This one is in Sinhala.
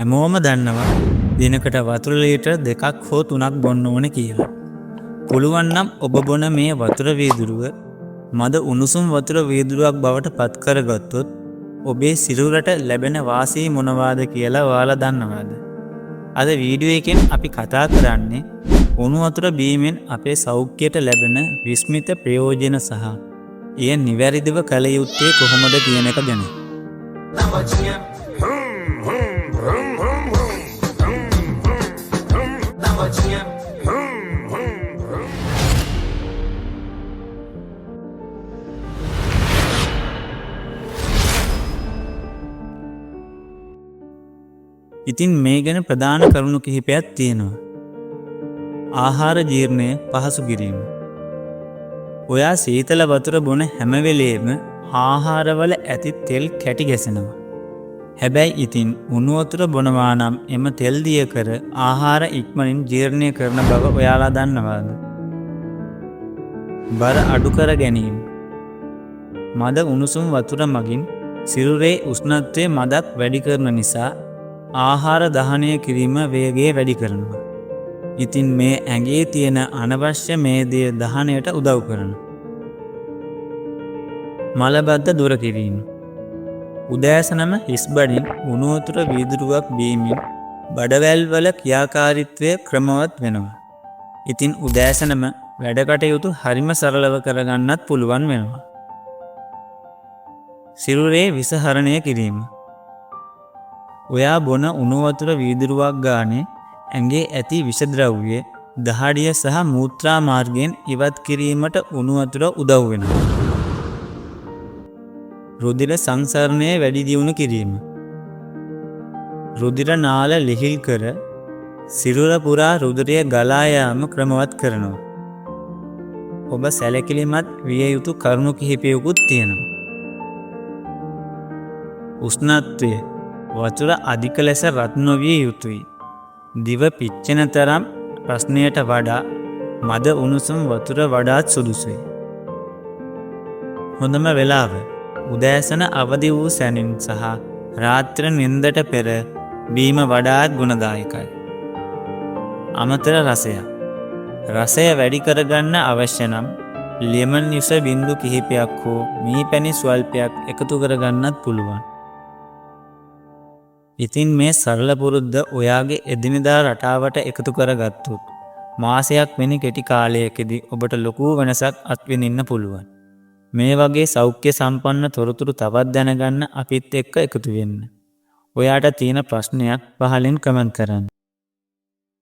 හැමෝම දන්නවා දිනකට වතුර ලීටර් 2ක් හෝ 3ක් බොන්න ඕන කියලා. පුළුවන් නම් ඔබ බොන මේ වතුර වීදුරුව මද උණුසුම් වතුර වීදුරුවක් බවට පත් කරගත්තොත් ඔබේ සිරුරට ලැබෙන වාසී මොනවාද කියලා ඔයාලා දන්නවද? අද වීඩියෝ එකෙන් අපි කතා කරන්නේ උණු වතුර බීමෙන් අපේ සෞඛ්‍යයට ලැබෙන විස්මිත ප්‍රයෝජන සහ එය නිවැරදිව කළ යුත්තේ කොහොමද කියන එක ගැන. ඉතින් මේ ගැන ප්‍රධාන කරුණු කිහිපයක් තියෙනවා. ආහාර ජීර්ණය පහසු කිරීම. ඔයා සීතල වතුර බොන හැම වෙලේම ආහාරවල ඇති තෙල් කැටි ගැසෙනවා. හැබැයි ඉතින් උණු වතුර බොනවා නම් එම තෙල් දිය කර ආහාර ඉක්මනින් ජීර්ණය කරන බව ඔයාලා දන්නවද? බර අඩු කර ගැනීම. මද උණුසුම් වතුර මගින් සිරුරේ උෂ්ණත්වය මදක් වැඩි කරන නිසා ආහාර දහනය කිරීම වේගය වැඩි කරනවා. ඉතින් මේ ඇඟේ තියෙන අනවශ්‍ය මේදය දහනයට උදව් කරනවා. මලබද්ධ දුර කිරීම. උදෑසනම හිස් බඩින් උණු වතුර වීදුරුවක් බීමෙන් බඩවැල් වල ක්‍රියාකාරීත්වය ක්‍රමවත් වෙනවා. ඉතින් උදෑසනම වැඩ කටයුතු හරිම සරලව කරගන්නත් පුළුවන් වෙනවා. සිරුරේ විස හරණය කිරීම. ඔයා බොන උණු වතුර වීදුරුවක් ගානේ ඇඟේ ඇති විෂද්‍රව්‍ය දහඩිය සහ මූත්‍රා මාර්ගයෙන් ඉවත් කිරීමට උණු වතුර උදව් වෙනවා. රුධිර සංසරණය වැඩි දියුණු කිරීම. රුධිර නාල ලිහිල් කර සිරුර පුරා රුධිරය ගලා යාම ක්‍රමවත් කරනවා. ඔබ සැලකිලිමත් විය යුතු කරුණු කිහිපයකුත් තියෙනවා. උෂ්ණත්වය. වතුර අධික ලෙස රත් නොවිය යුතුයි. දිව පිච්චෙන තරම් ප්‍රශ්නයට වඩා මද උණුසුම් වතුර වඩාත් සුදුසුයි. හොඳම වෙලාව උදෑසන අවදි වූ සැනින් සහ රාත්‍ර නින්දට පෙර බීම වඩාත් ගුණදායකයි. අමතර රසයක්. රසය වැඩි කරගන්න අවශ්‍ය නම් ලෙමන් යුස බින්දු කිහිපයක් හෝ මී පැණි ස්වල්පයක් එකතු කරගන්නත් පුළුවන්. ඉතින් මේ සරල පුරුද්ද ඔයාගේ එදිනෙදා රටාවට එකතු කරගත්තොත් මාසයක් වෙන කෙටි කාලයකදී ඔබට ලොකු වෙනසක් අත්විඳින්න පුළුවන්. මේ වගේ සෞඛ්‍ය සම්පන්න තොරතුරු තවත් දැනගන්න අපිත් එක්ක එකතු වෙන්න. ඔයාට තියෙන ප්‍රශ්නයක් පහලින් කමෙන්ට් කරන්න.